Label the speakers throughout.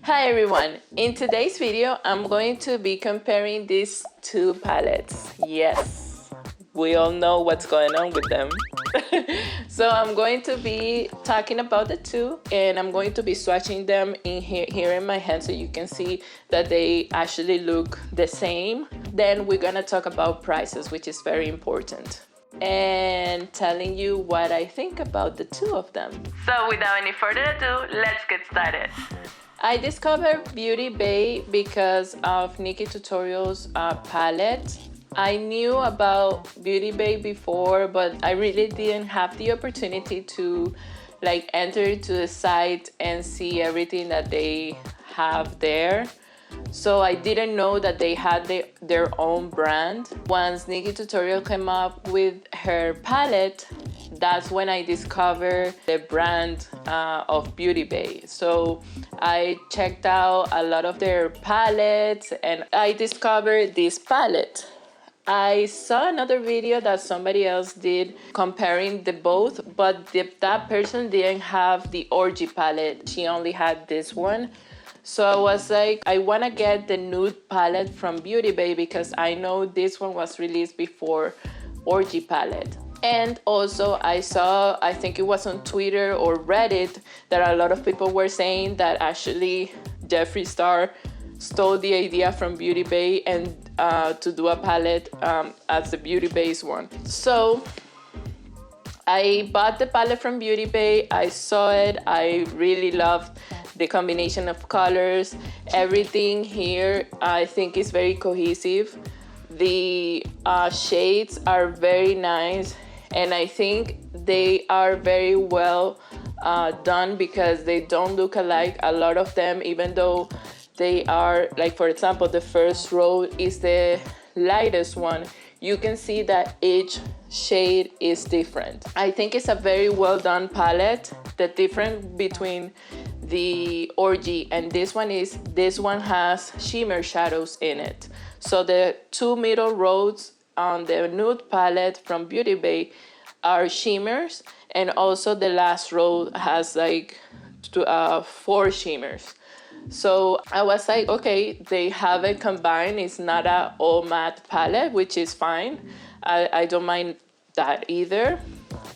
Speaker 1: Hi everyone, in today's video I'm going to be comparing these two palettes. Yes, we all know what's going on with them. So I'm going to be talking about the two and I'm going to be swatching them in here in my hand so you can see that they actually look the same. Then we're gonna talk about prices, which is very important, and telling you what I think about the two of them. So without any further ado, let's get started. I discovered Beauty Bay because of Nikki Tutorial's palette. I knew about Beauty Bay before, but I really didn't have the opportunity to enter to the site and see everything that they have there. So I didn't know that they had their own brand. Once Nikki Tutorial came up with her palette, that's when I discovered the brand of Beauty Bay. So I checked out a lot of their palettes and I discovered this palette. I saw another video that somebody else did comparing the both, but that person didn't have the Orgy palette. She only had this one. So I was like, I want to get the Nude palette from Beauty Bay because I know this one was released before Orgy palette. And also I saw, I think it was on Twitter or Reddit, that a lot of people were saying that actually Jeffree Star stole the idea from Beauty Bay and to do a palette as the Beauty Bay's one. So I bought the palette from Beauty Bay. I saw it. I really loved the combination of colors. Everything here I think is very cohesive. The shades are very nice and I think they are very well done because they don't look alike, a lot of them, even though they are, like for example, the first row is the lightest one. You can see that each shade is different. I think it's a very well done palette. The difference between the Orgy and this one is this one has shimmer shadows in it. So the two middle rows on the Nude palette from Beauty Bay are shimmers, and also the last row has like 4 shimmers. So I was like, okay, they have it combined. It's not a all matte palette, which is fine. I don't mind that either.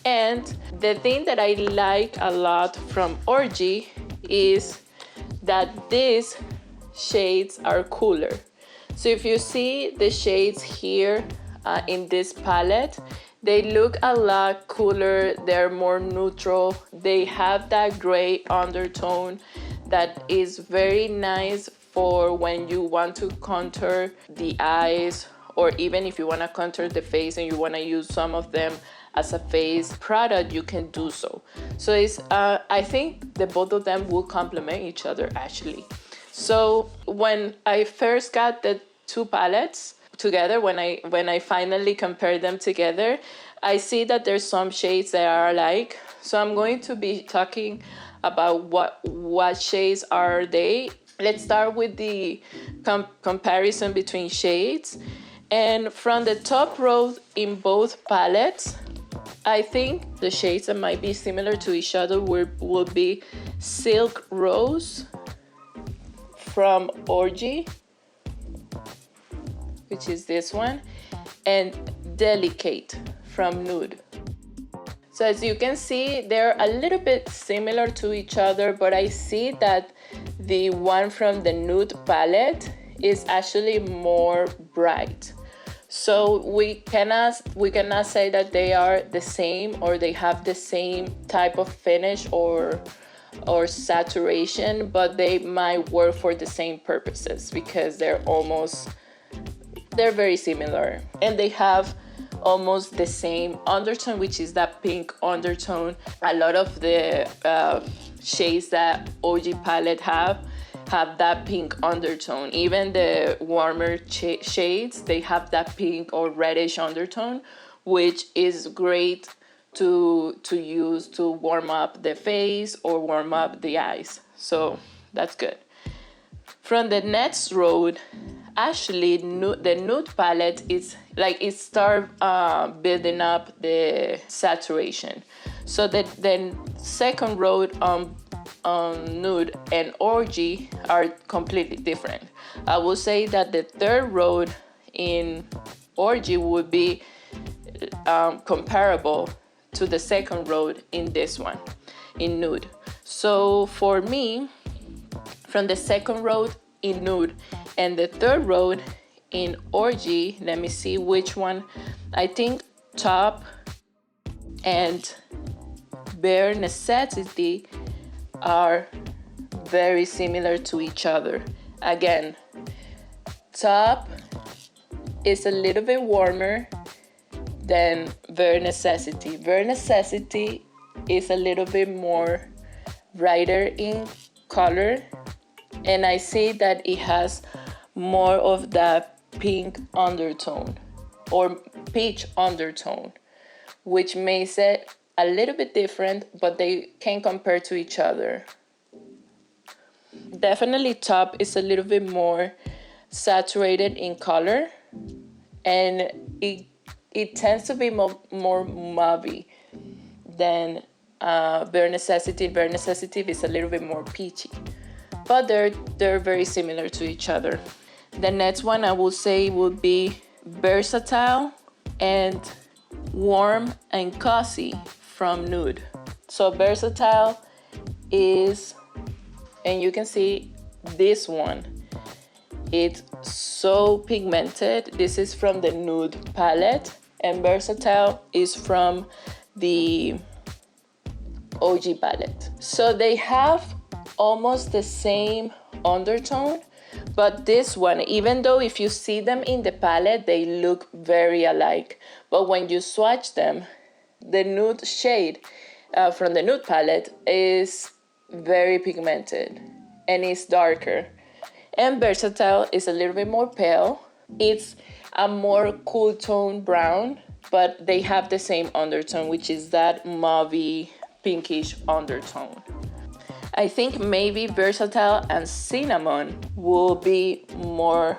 Speaker 1: And the thing that I like a lot from Orgy is that these shades are cooler. So if you see the shades here in this palette, they look a lot cooler. They're more neutral. They have that gray undertone that is very nice for when you want to contour the eyes, or even if you want to contour the face and you want to use some of them as a face product, you can do so. So it's I think the both of them will complement each other actually. So when I first got the two palettes together, when I finally compared them together, I see that there's some shades that are alike. So I'm going to be talking about what shades are they. Let's start with the comparison between shades. And from the top row in both palettes, I think the shades that might be similar to each other will be Silk Rose from Orgy, which is this one, and Delicate from Nude. So as you can see, they're a little bit similar to each other, but I see that the one from the Nude palette is actually more bright. So we cannot say that they are the same or they have the same type of finish or saturation, but they might work for the same purposes because they're very similar and they have almost the same undertone, which is that pink undertone. A lot of the shades that OG palette have that pink undertone. Even the warmer shades, they have that pink or reddish undertone, which is great to use to warm up the face or warm up the eyes. So that's good. From the next row, actually the Nude palette is like it start building up the saturation. So the second row Nude and Orgy are completely different. I will say that the third road in Orgy would be comparable to the second road in this one, in Nude. So for me, from the second road in Nude and the third road in Orgy, let me see which one. I think Top and Bare Necessity are very similar to each other. Again, Top is a little bit warmer than Bare Necessity. Bare Necessity is a little bit more brighter in color, and I see that it has more of that pink undertone or peach undertone, which makes it a little bit different, but they can compare to each other. Definitely Top is a little bit more saturated in color, and it tends to be more mauvey than Bare Necessity. Bare Necessity is a little bit more peachy, but they're very similar to each other. The next one I would say would be Versatile and Warm and Cozy from Nude. So Versatile is, and you can see this one, it's so pigmented. This is from the Nude palette, and Versatile is from the OG palette. So they have almost the same undertone, but this one, even though if you see them in the palette, they look very alike. But when you swatch them, the Nude shade from the Nude palette is very pigmented and it's darker. And Versatile is a little bit more pale. It's a more cool tone brown, but they have the same undertone, which is that mauvey pinkish undertone. I think maybe Versatile and Cinnamon will be more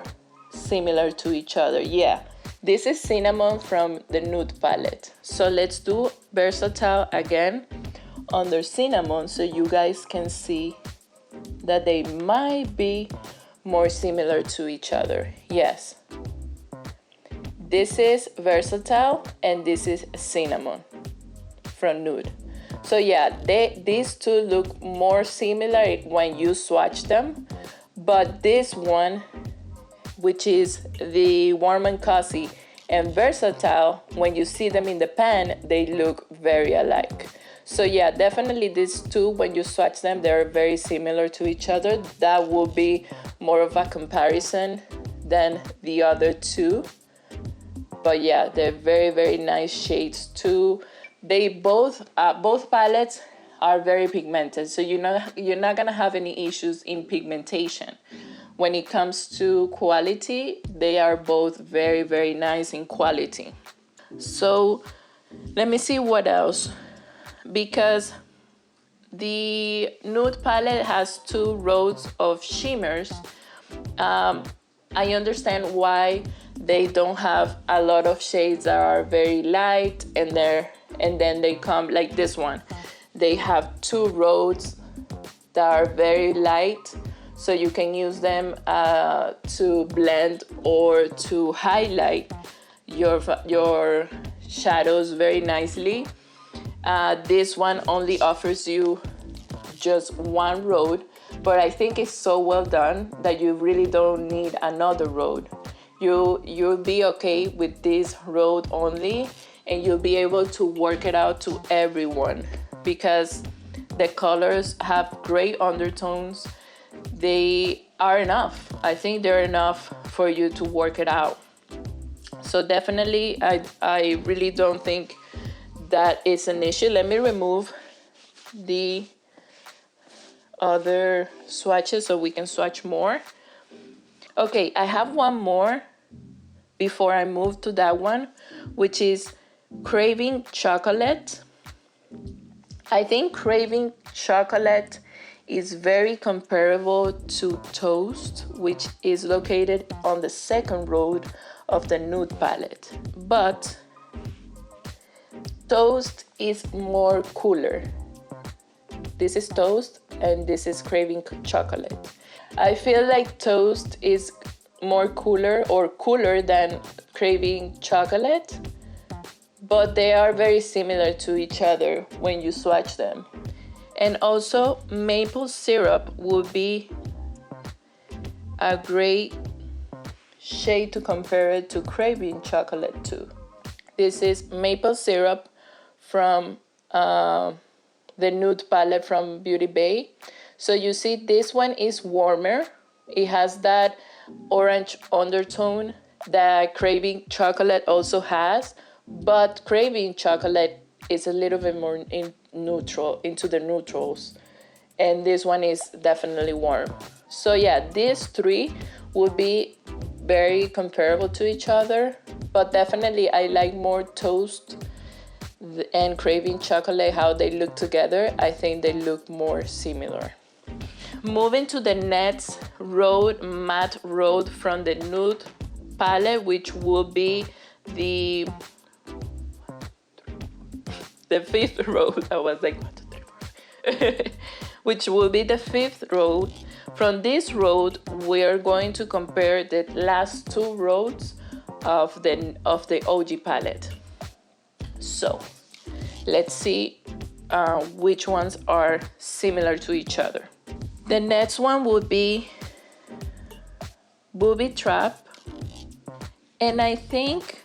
Speaker 1: similar to each other. Yeah, this is Cinnamon from the Nude palette. So let's do Versatile again under Cinnamon so you guys can see that they might be more similar to each other. Yes. This is Versatile and this is Cinnamon from Nude. So yeah, these two look more similar when you swatch them, but this one, which is the Warm and Cozy and Versatile, when you see them in the pan, they look very alike. So yeah, definitely these two, when you swatch them, they're very similar to each other. That will be more of a comparison than the other two. But yeah, they're very, very nice shades too. They both palettes are very pigmented, so you're not gonna have any issues in pigmentation. When it comes to quality, they are both very, very nice in quality. So let me see what else. Because the Nude palette has 2 rows of shimmers, I understand why they don't have a lot of shades that are very light, and then they come like this one. They have 2 rows that are very light, so you can use them to blend or to highlight your shadows very nicely. This one only offers you just 1 road, but I think it's so well done that you really don't need another road. You'll be okay with this road only, and you'll be able to work it out to everyone because the colors have great undertones. They are enough. I think they're enough for you to work it out. So definitely, I really don't think that it's an issue. Let me remove the other swatches so we can swatch more. Okay, I have one more before I move to that one, which is Craving Chocolate. I think Craving Chocolate is very comparable to Toast, which is located on the second road of the Nude palette. But Toast is more cooler. This is Toast and this is Craving Chocolate. I feel like Toast is more cooler than Craving Chocolate, but they are very similar to each other when you swatch them. And also maple syrup would be a great shade to compare it to Craving Chocolate too. This is maple syrup from the Nude palette from Beauty Bay. So you see this one is warmer. It has that orange undertone that Craving Chocolate also has, but Craving Chocolate is a little bit more into the neutrals, and this one is definitely warm. So yeah, these three would be very comparable to each other, but definitely I like more Toast and Craving Chocolate, how they look together. I think they look more similar. Moving to the next matte road from the Nude palette, which will be the fifth road. I was like, 1, 2, 3, 4. Which will be the fifth road. From this road, we are going to compare the last two roads of the OG palette. So let's see which ones are similar to each other. The next one would be Booby Trap, and I think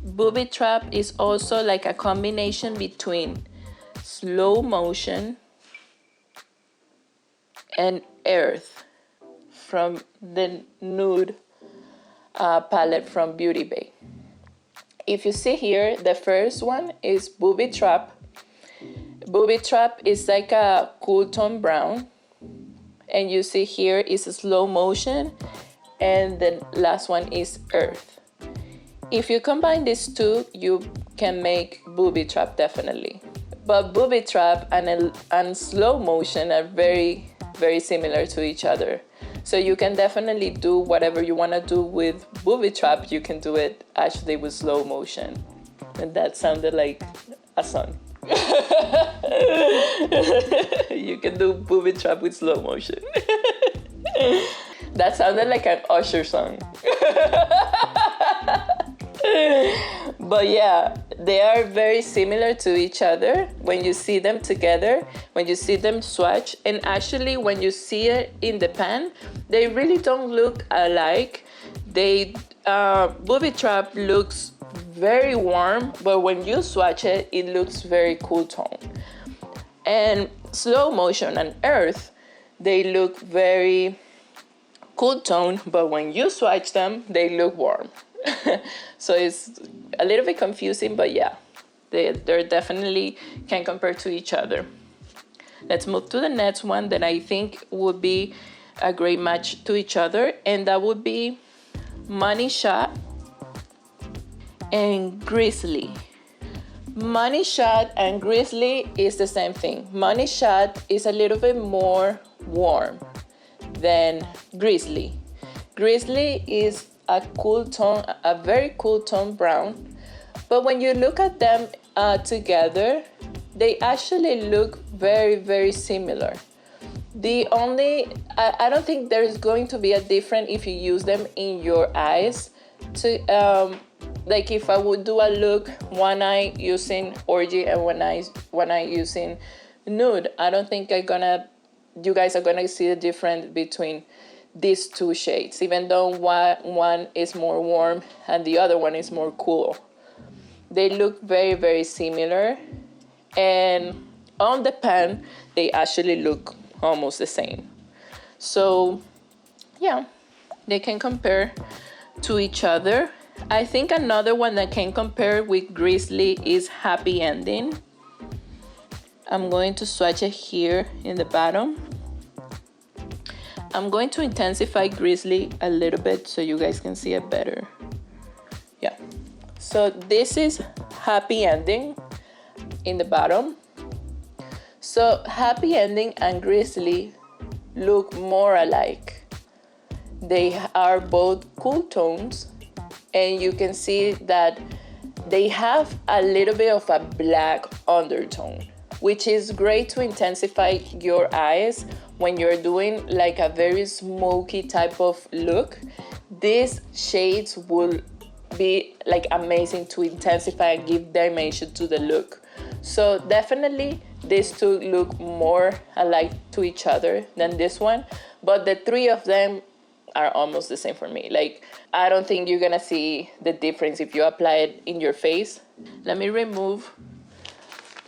Speaker 1: Booby Trap is also like a combination between Slow Motion and Earth from the Nude palette from Beauty Bay. If you see here, the first one is Booby Trap. Booby Trap is like a cool tone brown, and you see here is a Slow Motion, and the last one is Earth. If you combine these two, you can make Booby Trap definitely. But Booby Trap and Slow Motion are very, very similar to each other. So you can definitely do whatever you want to do with Booby Trap. You can do it actually with Slow Motion. And that sounded like a song. You can do Booby Trap with Slow Motion. That sounded like an Usher song. But yeah, they are very similar to each other when you see them together, when you see them swatch, and actually when you see it in the pan, they really don't look alike. Booby Trap looks very warm, but when you swatch it, it looks very cool tone. And Slow Motion and Earth, they look very cool tone, but when you swatch them, they look warm. So it's a little bit confusing, but yeah, they're definitely can compare to each other. Let's move to the next one that I think would be a great match to each other, and that would be Money Shot and Grizzly. Money Shot and Grizzly is the same thing. Money Shot is a little bit more warm than Grizzly. Grizzly is a cool tone, a very cool tone brown, but when you look at them together, they actually look very, very similar. I don't think there's going to be a difference if you use them in your eyes. Like if I would do a look, one eye using Orgy and one eye using Nude, I don't think you guys are gonna see the difference between these two shades, even though one is more warm and the other one is more cool. They look very, very similar, and on the pan they actually look almost the same. So yeah, they can compare to each other. I think another one that can compare with Grizzly is Happy Ending. I'm going to swatch it here in the bottom. I'm going to intensify Grizzly a little bit so you guys can see it better. Yeah, so this is Happy Ending in the bottom. So Happy Ending and Grizzly look more alike. They are both cool tones, and you can see that they have a little bit of a black undertone. which is great to intensify your eyes when you're doing like a very smoky type of look. These shades will be like amazing to intensify and give dimension to the look. So definitely these two look more alike to each other than this one, but the three of them are almost the same for me. Like, I don't think you're gonna see the difference if you apply it in your face. Let me remove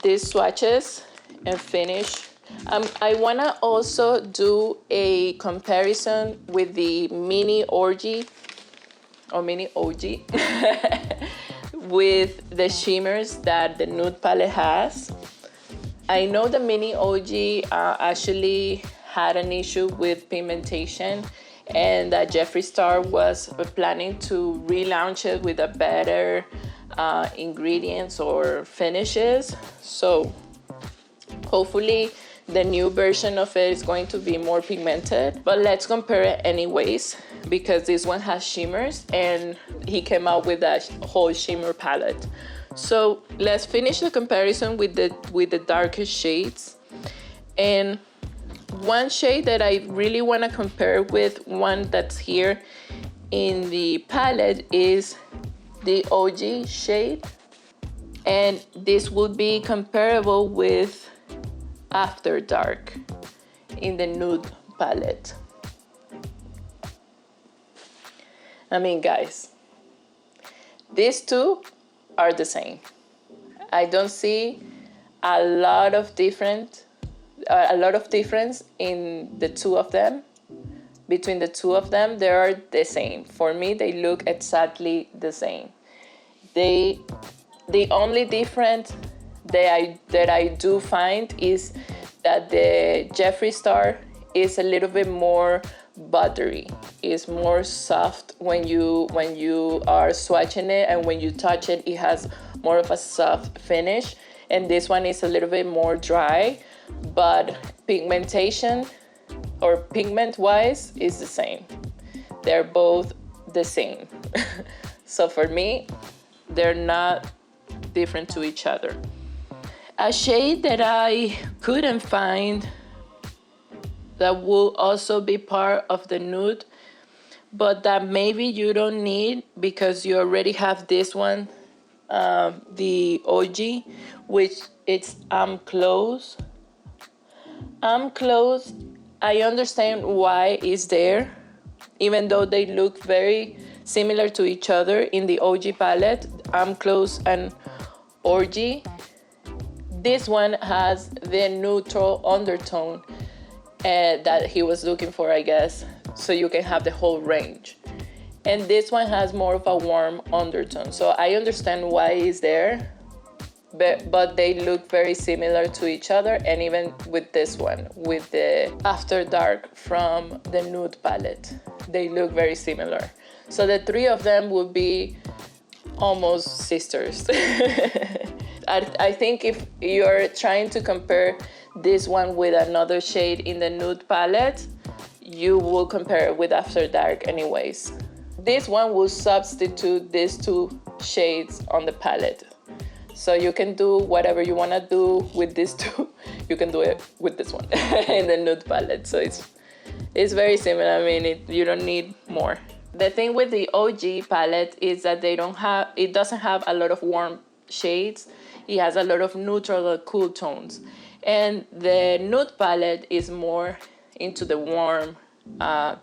Speaker 1: these swatches and finish. I wanna also do a comparison with the mini Orgy or mini OG with the shimmers that the Nude palette has. I know the mini OG actually had an issue with pigmentation, and that Jeffree Star was planning to relaunch it with a better ingredients or finishes. So hopefully the new version of it is going to be more pigmented, but let's compare it anyways, because this one has shimmers and he came out with a whole shimmer palette. So let's finish the comparison with the darkest shades. And one shade that I really want to compare with one that's here in the palette is the OG shade, and this would be comparable with After Dark in the Nude palette. I mean, guys, these two are the same. I don't see a lot of difference in the two of them. Between the two of them, they are the same. For me, they look exactly the same. The only difference that I do find is that the Jeffree Star is a little bit more buttery. It's more soft when you are swatching it, and when you touch it, it has more of a soft finish. And this one is a little bit more dry, but pigmentation or pigment wise is the same. They're both the same. So for me, they're not different to each other. A shade that I couldn't find that will also be part of the Nude, but that maybe you don't need because you already have this one, the OG, which it's Close. Close, I understand why it's there, even though they look very similar to each other in the OG palette, Close and Orgy. This one has the neutral undertone that he was looking for, I guess, so you can have the whole range. And this one has more of a warm undertone, so I understand why it's there, but they look very similar to each other. And even with this one, with the After Dark from the Nude palette, they look very similar. So the three of them would be almost sisters. I think if you're trying to compare this one with another shade in the Nude palette, you will compare it with After Dark anyways. This one will substitute these two shades on the palette. So you can do whatever you want to do with these two. You can do it with this one in the Nude palette. So it's very similar. I mean, you don't need more. The thing with the OG palette is that it doesn't have a lot of warm shades. It has a lot of neutral or cool tones. And the Nude palette is more into the warm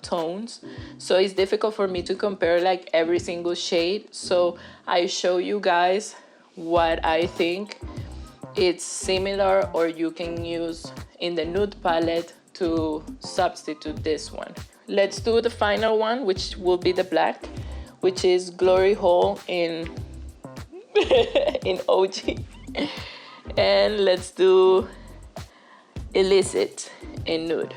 Speaker 1: tones. So it's difficult for me to compare like every single shade. So I show you guys what I think it's similar or you can use in the Nude palette to substitute this one. Let's do the final one, which will be the black, which is Glory Hole in in OG. And let's do Illicit in Nude.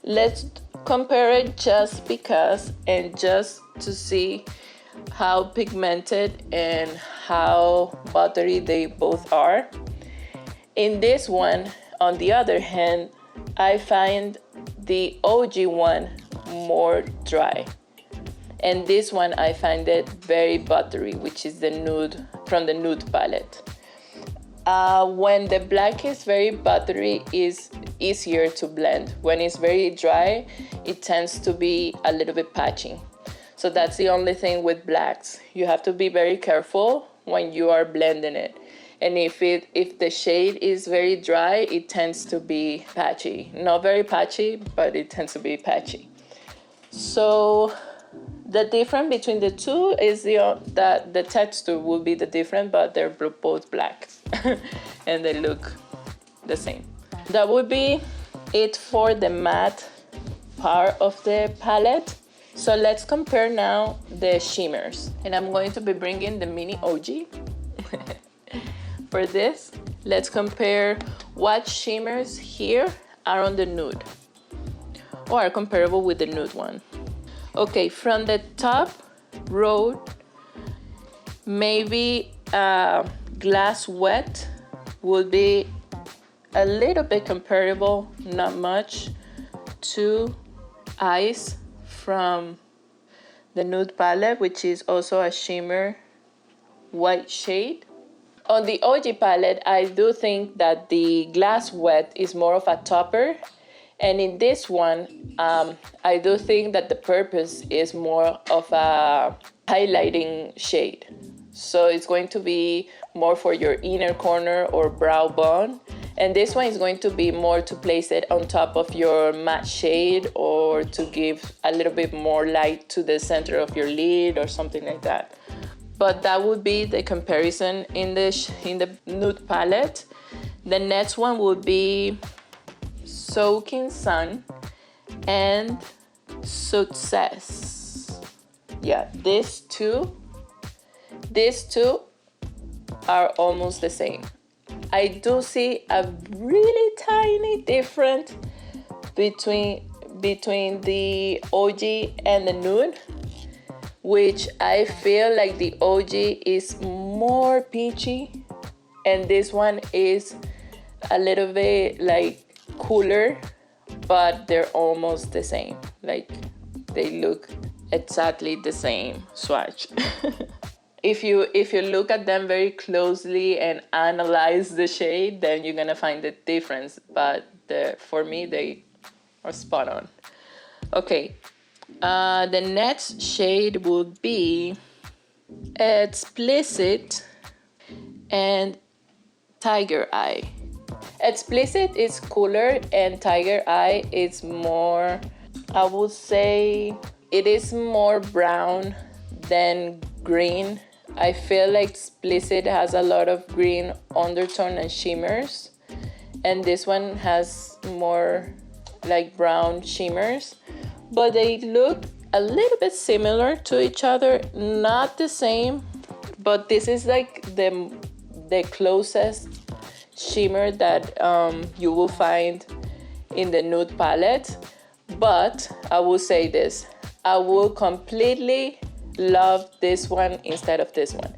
Speaker 1: Let's compare it just because, and just to see how pigmented and how buttery they both are. In this one, on the other hand, I find the OG one more dry. And this one, I find it very buttery, which is the Nude from the Nude palette. When the black is very buttery, is easier to blend. When it's very dry, it tends to be a little bit patchy. So that's the only thing with blacks. You have to be very careful when you are blending it. And if the shade is very dry, it tends to be patchy. Not very patchy, but it tends to be patchy. So the difference between the two is that the texture will be the different, but they're both black and they look the same. That would be it for the matte part of the palette. So let's compare now the shimmers. And I'm going to be bringing the mini OG for this. Let's compare what shimmers here are on the nude or are comparable with the nude one. Okay, from the top row, maybe Glass Wet would be a little bit comparable, not much, to Ice from the Nude palette, which is also a shimmer white shade. On the OG palette, I do think that the Glass Wet is more of a topper. And in this one, I do think that the purpose is more of a highlighting shade. So it's going to be more for your inner corner or brow bone. And this one is going to be more to place it on top of your matte shade or to give a little bit more light to the center of your lid or something like that. But that would be the comparison in the Nude palette. The next one would be Soaking Sun and Success. Yeah, these two are almost the same. I do see a really tiny difference between the OG and the Nude, which I feel like the OG is more peachy and this one is a little bit like cooler, but they're almost the same. Like they look exactly the same swatch. If you look at them very closely and analyze the shade, then you're gonna find the difference. But for me, they are spot on. Okay, the next shade would be Explicit and Tiger Eye. Explicit is cooler and Tiger Eye is more, I would say, it is more brown than green. I feel like Explicit has a lot of green undertone and shimmers, and this one has more like brown shimmers, but they look a little bit similar to each other, not the same, but this is like the closest shimmer that you will find in the Nude palette. But I will say this, I will completely love this one instead of this one.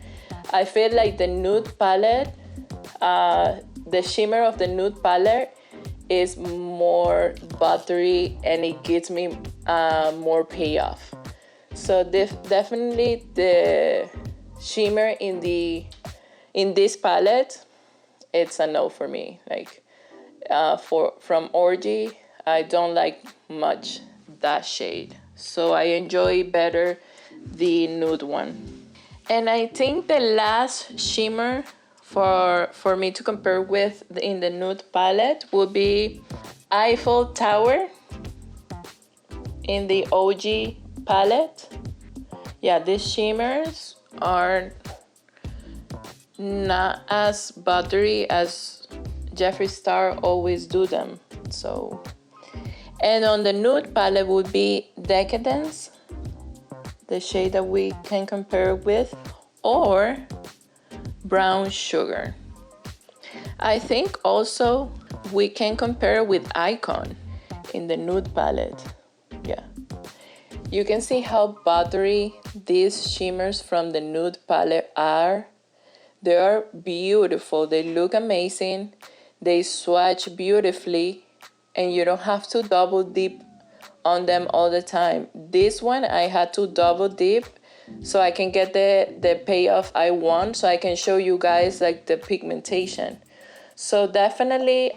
Speaker 1: I feel like the Nude palette, the shimmer of the Nude palette is more buttery and it gives me more payoff. So definitely the shimmer in this palette, it's a no for me. Like from Orgy, I don't like much that shade. So I enjoy better the Nude one. And I think the last shimmer for me to compare with in the Nude palette would be Eiffel Tower in the OG palette. Yeah, these shimmers are not as buttery as Jeffree Star always do them. So, and on the Nude palette would be Decadence, the shade that we can compare with, or Brown Sugar. I think also we can compare with Icon in the Nude palette. Yeah, you can see how buttery these shimmers from the Nude palette are. They are beautiful, they look amazing, they swatch beautifully, and you don't have to double dip on them all the time. This one I had to double dip so I can get the payoff I want, so I can show you guys like the pigmentation. So definitely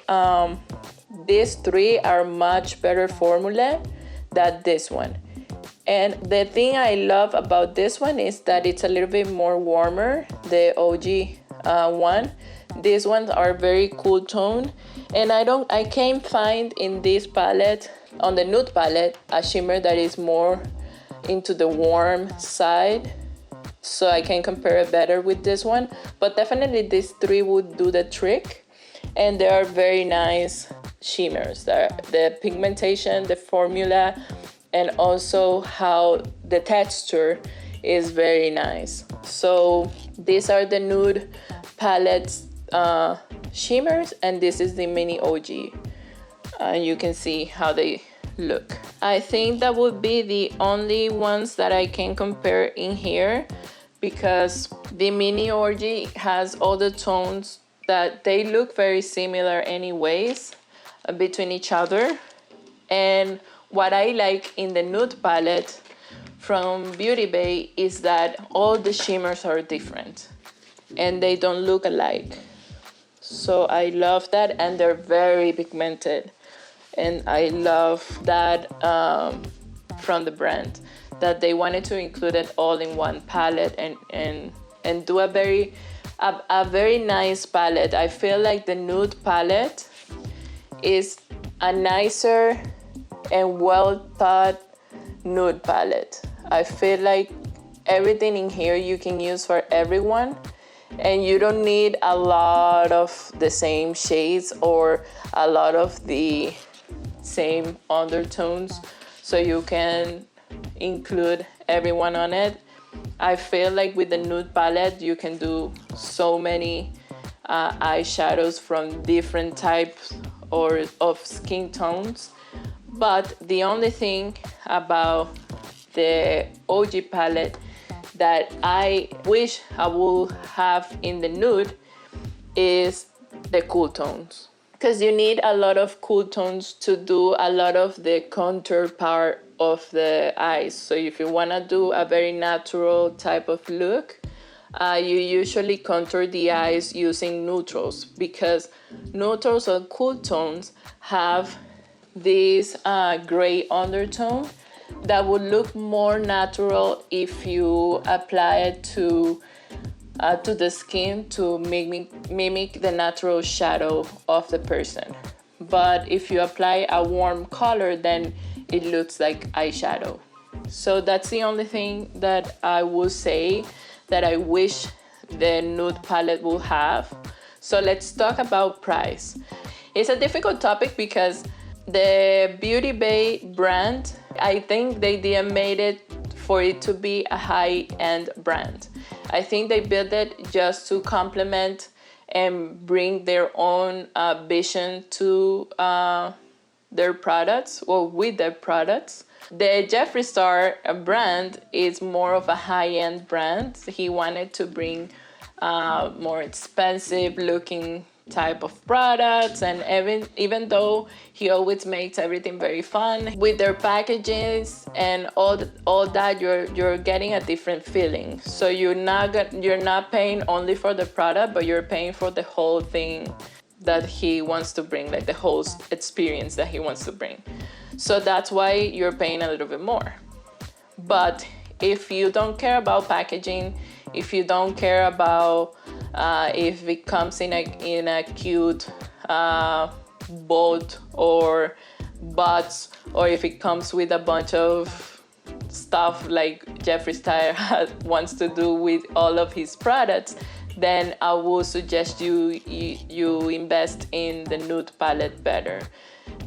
Speaker 1: these three are much better formula than this one. And the thing I love about this one is that it's a little bit more warmer, the OG one. These ones are very cool tone, and I can't find in this palette, on the nude palette, a shimmer that is more into the warm side, so I can compare it better with this one. But definitely these three would do the trick, and they are very nice shimmers. The pigmentation, the formula, and also how the texture is very nice. So these are the nude palettes shimmers, and this is the mini OG. You can see how they look. I think that would be the only ones that I can compare in here, because the mini Orgy has all the tones that they look very similar anyways between each other. And what I like in the nude palette from Beauty Bay is that all the shimmers are different and they don't look alike. So I love that, and they're very pigmented. And I love that from the brand, that they wanted to include it all in one palette and do a very nice palette. I feel like the nude palette is a nicer and well thought nude palette. I feel like everything in here you can use for everyone, and you don't need a lot of the same shades or a lot of the same undertones, so you can include everyone on it. I feel like with the nude palette you can do so many eyeshadows from different types or of skin tones. But the only thing about the OG palette that I wish I would have in the nude is the cool tones, because you need a lot of cool tones to do a lot of the contour part of the eyes. So if you want to do a very natural type of look, you usually contour the eyes using neutrals, because neutrals or cool tones have this gray undertone that would look more natural if you apply it to the skin to mimic the natural shadow of the person. But if you apply a warm color, then it looks like eyeshadow. So that's the only thing that I would say that I wish the nude palette will have. So let's talk about price. It's a difficult topic because the Beauty Bay brand, I think they didn't made it for it to be a high-end brand. I think they built it just to complement and bring their own vision to their products, or with their products. The Jeffree Star brand is more of a high-end brand. He wanted to bring more expensive looking type of products, and even though he always makes everything very fun with their packages and all that, you're getting a different feeling. So you're not paying only for the product, but you're paying for the whole thing that he wants to bring, like the whole experience that he wants to bring. So that's why you're paying a little bit more. But if you don't care about packaging, if you don't care about if it comes in a cute boat or box, or if it comes with a bunch of stuff like Jeffree Star wants to do with all of his products, then I would suggest you invest in the nude palette better,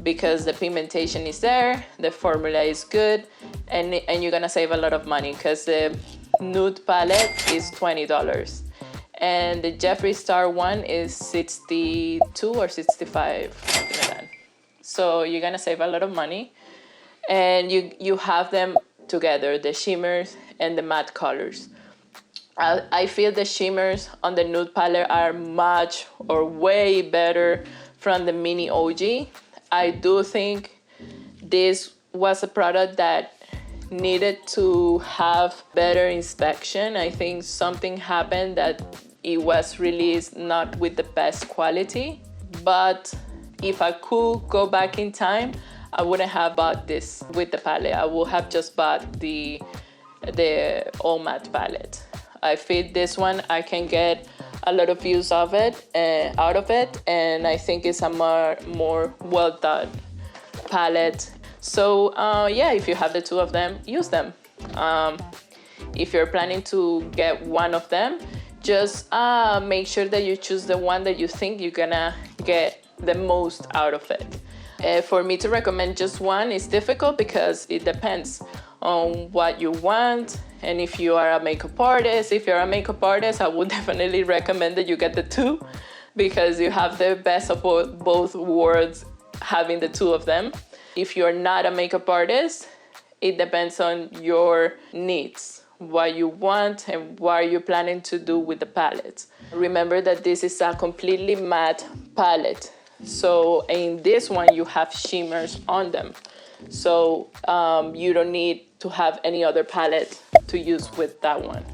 Speaker 1: because the pigmentation is there, the formula is good, and you're gonna save a lot of money, because the nude palette is $20 and the Jeffree Star one is 62 or 65, something like that. So you're gonna save a lot of money, and you have them together, the shimmers and the matte colors. I feel the shimmers on the nude palette are much or way better from the mini OG. I do think this was a product that needed to have better inspection. I think something happened that it was released not with the best quality. But if I could go back in time, I wouldn't have bought this with the palette. I would have just bought the all matte palette. I feel this one I can get a lot of views of it out of it, and I think it's a more well done palette. So yeah, if you have the two of them, use them. If you're planning to get one of them, just make sure that you choose the one that you think you're gonna get the most out of it. For me to recommend just one is difficult because it depends on what you want. And if you are a makeup artist, I would definitely recommend that you get the two, because you have the best of both worlds having the two of them. If you're not a makeup artist, it depends on your needs, what you want and what are you planning to do with the palette. Remember that this is a completely matte palette. So in this one, you have shimmers on them. So you don't need to have any other palette to use with that one.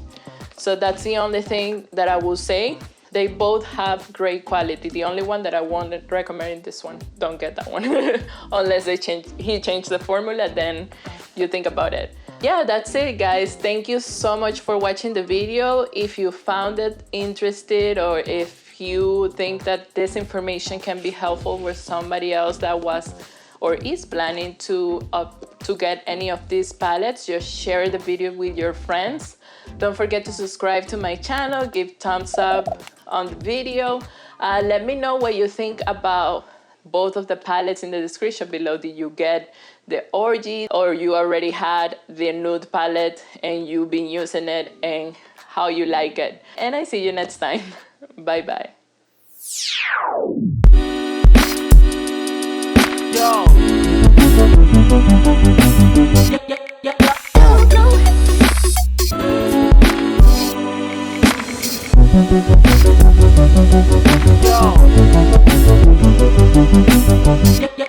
Speaker 1: So that's the only thing that I will say. They both have great quality. The only one that I won't recommend this one. Don't get that one unless he changed the formula, then you think about it. Yeah, that's it, guys. Thank you so much for watching the video. If you found it interesting, or if you think that this information can be helpful with somebody else that was or is planning to get any of these palettes, just share the video with your friends. Don't forget to subscribe to my channel, give thumbs up on the video. Let me know what you think about both of the palettes in the description below. Did you get the Orgy, or you already had the Nude palette and you've been using it, and how you like it? And I see you next time. Bye bye. Yo. Yo.